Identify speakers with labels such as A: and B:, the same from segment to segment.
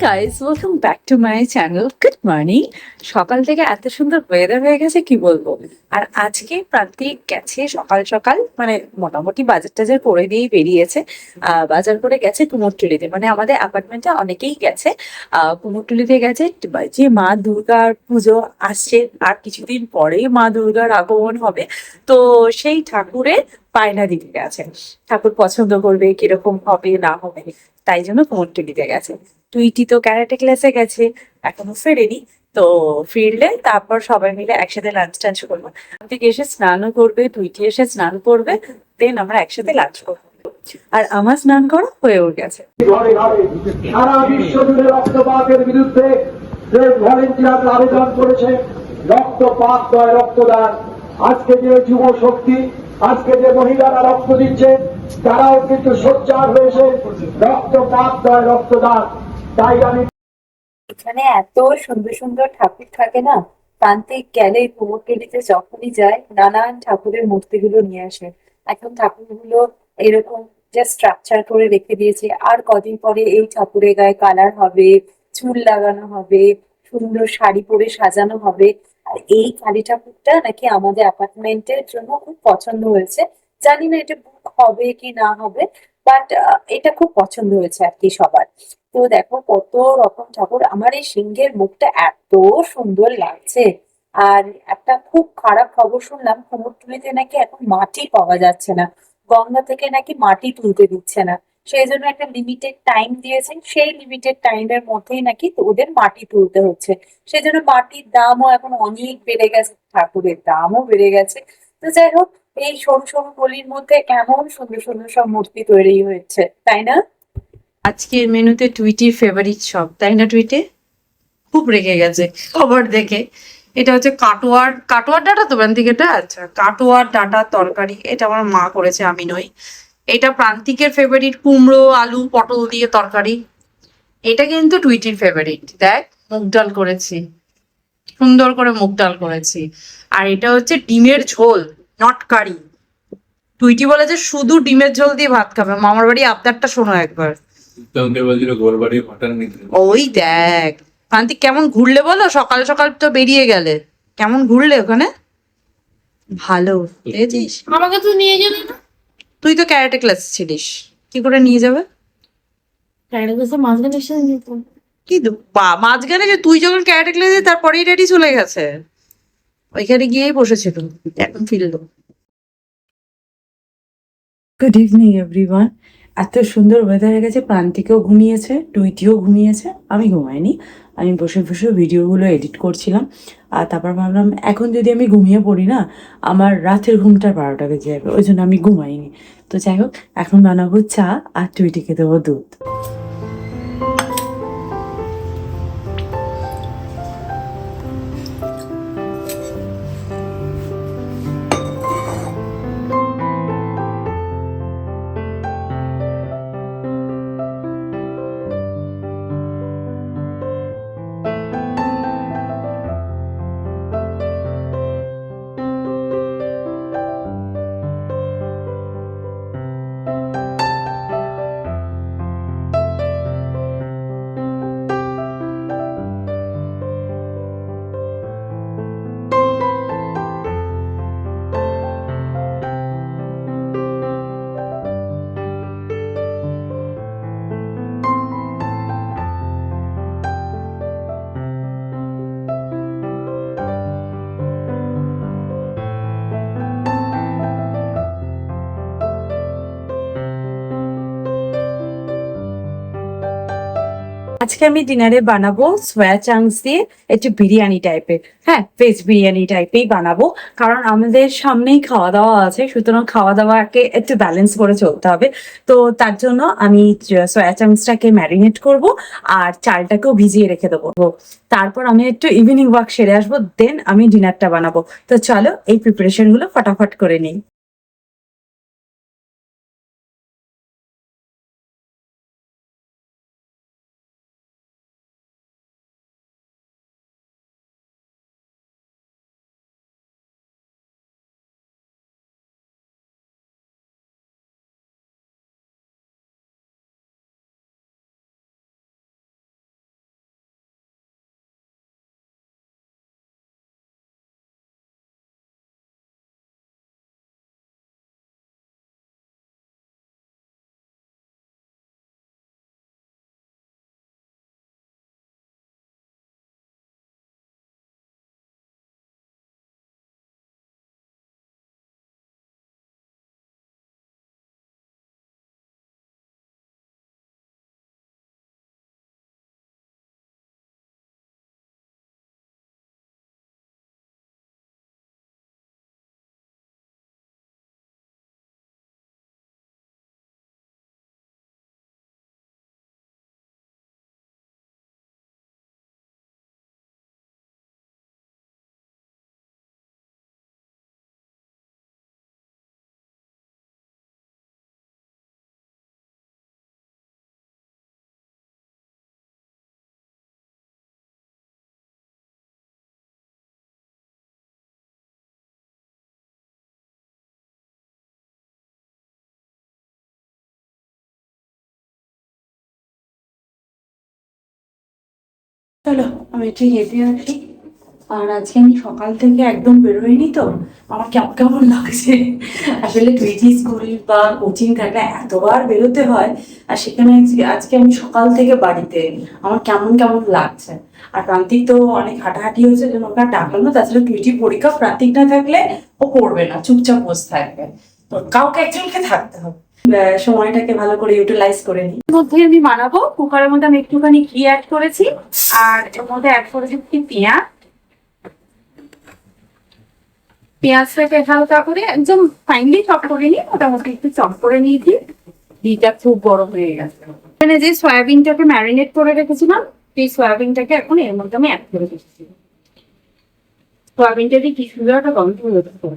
A: Guys, welcome back to my channel. Good morning. সকাল থেকে এত সুন্দর ওয়েদার হয়ে গেছে কি বলবো। আর আজকে প্রান্তিক গেছে সকাল সকাল, মানে মোটামুটি বাজার টাজার করে দিয়েই বেরিয়েছে। বাজার করে গেছে কুমোরটুলিতে, মানে আমাদের অ্যাপার্টমেন্টে অনেকেই গেছে। কুমোরটুলিতে গেছে, যে মা দুর্গার পুজো আসছে, আর কিছুদিন পরেই মা দুর্গার আগমন হবে। তো সেই ঠাকুরের বায়না দিতে গেছে, ঠাকুর পছন্দ করবে কিরকম হবে না হবে, তাই জন্য কুমোরটুলিতে গেছে। টুইটি তো ক্যারাটে ক্লাসে গেছে, এখনো ফেরেনি। তো ফিরলে তারপর সবাই মিলে একসাথে লাঞ্চ টাঞ্চ করবো। থেকে এসে স্নানও করবে, টুইটি এসে স্নান করবে, দেন আমরা একসাথে লাঞ্চ করবো। আর আমার স্নান করা হয়েও গেছে।
B: ঘরে ঘরে সারা বিশ্ব জুড়ে রক্তপাতের বিরুদ্ধে যে ভলেন্টিয়ার আবেদন করেছে, রক্তপাত নয় রক্তদান। আজকে যে যুব শক্তি, আজকে যে মহিলারা রক্ত দিচ্ছে, তারাও কিন্তু সোচ্চার হয়েছে, রক্তপাত নয় রক্তদান। তাই আমি
C: এখানে এত সুন্দর সুন্দর ঠাকুর থাকে না, প্রান্তিক গেলে কুমোরটুলিতে যখনই যায় নানান ঠাকুরের মূর্তিগুলো নিয়ে আসে। এখন ঠাকুরগুলো এরকম জাস্ট স্ট্রাকচার করে রেখে দিয়েছে, আর কদিন পরে এই ঠাকুরের গায়ে কালার হবে, চুল লাগানো হবে, সুন্দর শাড়ি পরে সাজানো হবে। আর এই কালী ঠাকুরটা নাকি আমাদের অ্যাপার্টমেন্টের জন্য খুব পছন্দ হয়েছে। জানি না এটা বুক হবে কি না হবে, বাট এটা খুব পছন্দ হয়েছে আর কি সবার। তো দেখো কত রকম ঠাকুর, আমার এই সিংহের মুখটা এত সুন্দর লাগছে। আর একটা খুব খারাপ খবর শুনলাম, কুমোরটুলিতে নাকি এখন মাটি পাওয়া যাচ্ছে না, গঙ্গা থেকে নাকি মাটি তুলতে দিচ্ছে না। সেই জন্য একটা লিমিটেড টাইম দিয়েছেন, সেই লিমিটেড টাইমের মধ্যেই নাকি ওদের মাটি তুলতে হচ্ছে। সেই জন্য মাটির দামও এখন অনেক বেড়ে গেছে, ঠাকুরের দামও বেড়ে গেছে। তো যাই হোক, এই সরু সরু গলির মধ্যে কেমন সুন্দর সুন্দর সব মূর্তি তৈরি হয়েছে, তাই না?
A: আজকের মেনুতে টুইটির ফেভারিট সব, তাই না? টুইটে খুব রেগে গেছে খবর দেখে। এটা হচ্ছে কাটোয়ার কাটোয়ার ডাটা, তো প্রান্তিকেটা, আচ্ছা কাটোয়ার ডাটার তরকারি, এটা আমার মা করেছে, আমি নই। এটা প্রান্তিকের ফেভারিট কুমড়ো আলু পটল দিয়ে তরকারি। এটা কিন্তু টুইটির ফেভারিট, দেখ মুগ ডাল করেছি, সুন্দর করে মুগ ডাল করেছি। আর এটা হচ্ছে ডিমের ঝোল, নট কারি। টুইটি বলে যে শুধু ডিমের ঝোল দিয়ে ভাত খাবে। মামার বাড়ি আবদারটা শোনো একবার। ওই দেখ প্রান্তিক কেমন ঘুরলে বলো, সকাল সকাল তো বেরিয়ে গেলে, কেমন ঘুরলে ওখানে। ভালো দেখেছিস?
D: আমাকে তো নিয়ে যাবে না।
A: তুই তো ক্যারাটে ক্লাস ছিলিস, কি করে নিয়ে যাবে?
D: ক্যারেক্টার ক্লাসে মাঝখানে এসে যেত।
A: কি মাঝখানে যে তুই যখন ক্যারাটে ক্লাসে, তারপরেই রেডি চলে গেছে, ওইখানে গিয়েই বসেছিল, এখন ফিরলো। Good evening everyone. এত সুন্দর ওয়েদার হয়ে গেছে, প্রান্তিকেও ঘুমিয়েছে, টুইটিও ঘুমিয়েছে, আমি ঘুমাইনি। আমি বসে বসে ভিডিওগুলো এডিট করছিলাম। আর তারপর ভাবলাম এখন যদি আমি ঘুমিয়ে পড়ি না, আমার রাতের ঘুমটা 12টা বেজে যাবে, ওই জন্য আমি ঘুমাইনি। তো যাই হোক, এখন বানাবো চা আর টুইটিকে দেবো দুধ। আজকে আমি ডিনারে বানাবো সোয়া চাংস দিয়ে একটু বিরিয়ানি টাইপের, হ্যাঁ ভেজ বিরিয়ানি টাইপেই বানাবো। কারণ আমাদের সামনেই খাওয়া দাওয়া আছে, সুতরাং খাওয়া দাওয়াকে একটু ব্যালেন্স করে চলতে হবে। তো তার জন্য আমি সোয়া চাংসটাকে ম্যারিনেট করব, আর চালটাকেও ভিজিয়ে রেখে দেবো। তারপর আমি একটু ইভিনিং ওয়াক সেরে আসবো, দেন আমি ডিনারটা বানাবো। তো চলো এই প্রিপারেশন গুলো ফটাফট করে নিই। চলো আমি একটু হেঁটে আসি। আর আজকে আমি সকাল থেকে একদম বেরোইনি তো, আমার কেমন কেমন লাগছে। আসলে টুইটি স্কুল বা কোচিং থাকলে এতবার বেরোতে হয়, আর সেখানে আজকে আমি সকাল থেকে বাড়িতে, আমার কেমন কেমন লাগছে। আর প্রান্তিক তো অনেক হাঁটাহাঁটি হয়েছে, জন্য ওকে আর ডাকলাম না। তাছাড়া টুইটি পরীক্ষা, প্রান্তিক না থাকলে ও পড়বে না, চুপচাপ বসে থাকবে। তো কাউকে একজনকে থাকতে হবে, সময়টাকে ভালো করে ইউটিলাইজ করে নিই। মধ্যে আমি বানাবো, কুকারের মধ্যে আমি একটুখানি ঘি অ্যাড করেছি, আর এর মধ্যে অ্যাড করেছি পেঁয়াজ। পেঁয়াজটাকে হালকা করে একদম ফাইনলি চপ করে নিই, মোটামুটি একটু চপ করে নিয়েছি। ঘিটা খুব গরম হয়ে গেছে। এখানে যে সয়াবিনটাকে ম্যারিনেট করে রেখেছিলাম, সেই সয়াবিনটাকে এখন এর মধ্যে আমি অ্যাড করে দিচ্ছি। সয়াবিনটা দিয়ে কি সুন্দর একটা গন্ধ হয়ে যাচ্ছে,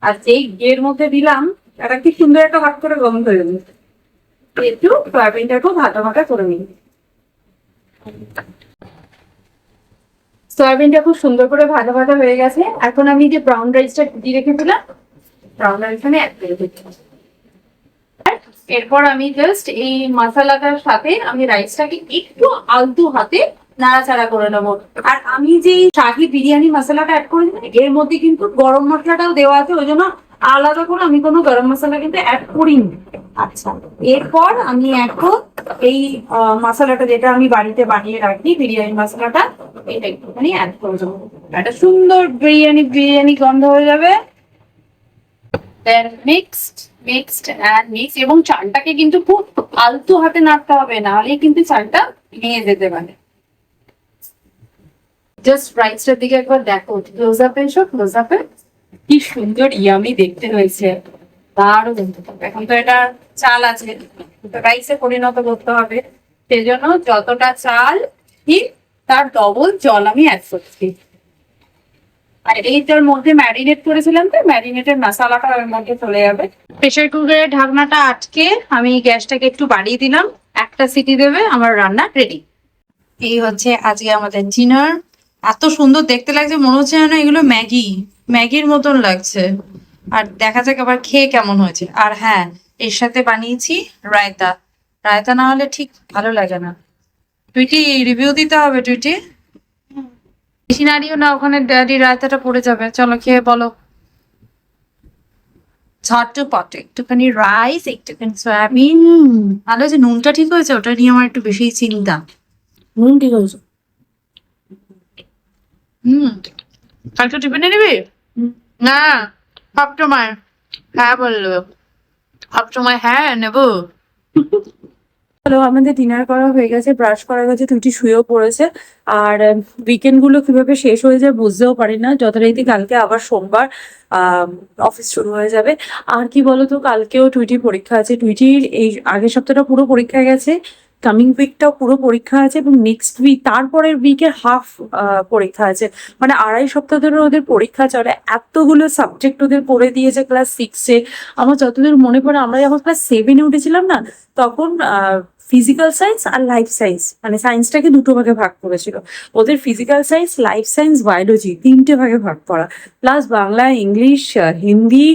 A: আর যেই ঘিয়ের মধ্যে দিলাম এটা কি সুন্দর একটা ভাত করে গন্ধ হয়ে যাচ্ছে। একটু সয়াবিনটাকেও ভাজা ভাজা করে নিই। সয়াবিনটা খুব সুন্দর করে ভাজা ভাজা হয়ে গেছে। এখন আমি যে ব্রাউন রাইসটা দিয়ে রেখেছিলাম, ব্রাউন রাইস আমি অ্যাড করে দিচ্ছি। এরপর আমি জাস্ট এই মশলাটার সাথে আমি রাইসটাকে একটু আলতু হাতে নাড়াচাড়া করে নেবো। আর আমি যে শাহি বিরিয়ানি মশলাটা অ্যাড করে দিই, এর মধ্যে কিন্তু গরম মশলাটাও দেওয়া আছে, ওই জন্য আলাদা করে আমি কোনো গরম মশলা কিন্তু অ্যাড করিনি। আচ্ছা, এরপর আমি এখন এই মশলাটা যেটা আমি বাড়িতে বানিয়ে রাখি, বিরিয়ানি মশলাটা, এটা একটুখানি অ্যাড করে দেবো। একটা সুন্দর বিরিয়ানি গন্ধ হয়ে যাবে। দেন মিক্সড এবং চালটাকে কিন্তু খুব আলতু হাতে নাড়তে হবে, নাহলে কিন্তু চালটা ভেঙে যেতে পারে। জাস্ট রাইসটার দিকে একবার দেখো, ক্লোজ আপে এসো, ক্লোজ আপে। কি সুন্দর ইয়ামি দেখতে হয়েছে, দারুণ। এখন তো এটা চাল আছে, রাইসে পরিণত করতে হবে, সেজন্য যতটা চাল ঠিক তার ডবল জল আমি অ্যাড করছি। আর এইটার মধ্যে ম্যারিনেট করেছিলাম, তো ম্যারিনেটের মশলাটা ওর মধ্যে চলে যাবে। প্রেসার কুকারের ঢাকনাটা আটকে আমি গ্যাসটাকে একটু বাড়িয়ে দিলাম, একটা সিটি দেবে, আমার রান্না রেডি। এই হচ্ছে আজকে আমাদের ডিনার। এত সুন্দর দেখতে লাগছে, মনে হচ্ছে যেন এগুলো ম্যাগির মতন লাগছে। আর দেখা যাক আবার খেয়ে কেমন হয়েছে। আর হ্যাঁ, এর সাথে বানিয়েছি রায়তা। রায়তা না হলে ঠিক ভালো লাগে না। টুইটি রিভিউ দিতে হবে, টুইটি বেশি নাড়িও না, ওখানে ড্যাডি রায়তাটা পড়ে যাবে। চলো খেয়ে বলো। ঝটপট একটুখানি রাইস, একটুখানি সয়াবিন। ভালো হয়েছে, নুনটা ঠিক হয়েছে, ওটা নিয়ে আমার একটু বেশি চিন্তা।
D: নুন ঠিক আছে।
A: কালকে টিফিনে নিবি না? সবসময় হ্যাঁ বললো, সবসময় হ্যাঁ নেবো। হ্যালো, আমাদের ডিনার করা হয়ে গেছে, ব্রাশ করা গেছে, তুইটি শুয়েও পড়েছে। আর উইকেন্ড গুলো কিভাবে শেষ হয়ে যায় বুঝতেও পারি না। যথারীতি কালকে আবার সোমবার অফিস শুরু হয়ে যাবে। আর কি বলতো, কালকেও টুইটির পরীক্ষা আছে। টুইটির এই আগের সপ্তাহটা পুরো পরীক্ষা গেছে, কামিং উইকটাও পুরো পরীক্ষা আছে, এবং নেক্সট উইক তারপরের উইকের হাফ পরীক্ষা আছে। মানে 2.5 সপ্তাহ ধরে ওদের পরীক্ষা চলে। এতগুলো সাবজেক্ট ওদের পড়ে দিয়েছে ক্লাস 6-এ। আমার যতদূর মনে পড়ে, আমরা যখন ক্লাস 7-এ উঠেছিলাম না, তখন ফিজিক্যাল সায়েন্স আর লাইফ সায়েন্স, মানে সায়েন্সটাকে দুটো ভাগে ভাগ করেছিল। ওদের physical science, life science, biology 3টে ভাগে ভাগ করা, plus Bangla, English, Hindi,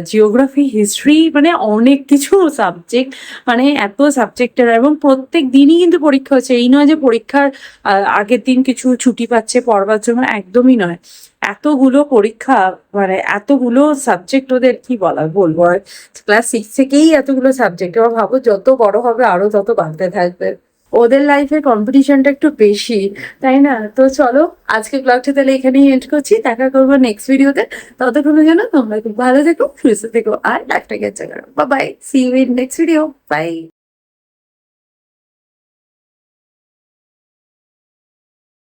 A: geography, history, মানে অনেক কিছু সাবজেক্ট। মানে এত সাবজেক্টের, এবং প্রত্যেক দিনই কিন্তু পরীক্ষা হচ্ছে। এই নয় যে পরীক্ষার আগের দিন কিছু ছুটি পাচ্ছে পড়বার জন্য, একদমই নয়। এতগুলো পরীক্ষা, মানে এতগুলো সাবজেক্ট ওদের, কি বলবো আর। ক্লাস 6 থেকেই এতগুলো সাবজেক্ট, এবার ভাবো যত বড় হবে আরো তত বাড়তে থাকবে। ওদের লাইফে কম্পিটিশনটা একটু বেশি, তাই না? তো চলো, আজকে ব্লগটা তাহলে এখানেই এন্ড করছি। দেখা করবো নেক্সট ভিডিওতে। ততক্ষণের জন্য তোমরা খুব ভালো থেকো, সুস্থ থেকো, আর একটা গেছে করো। Bye bye, see you in next video. By.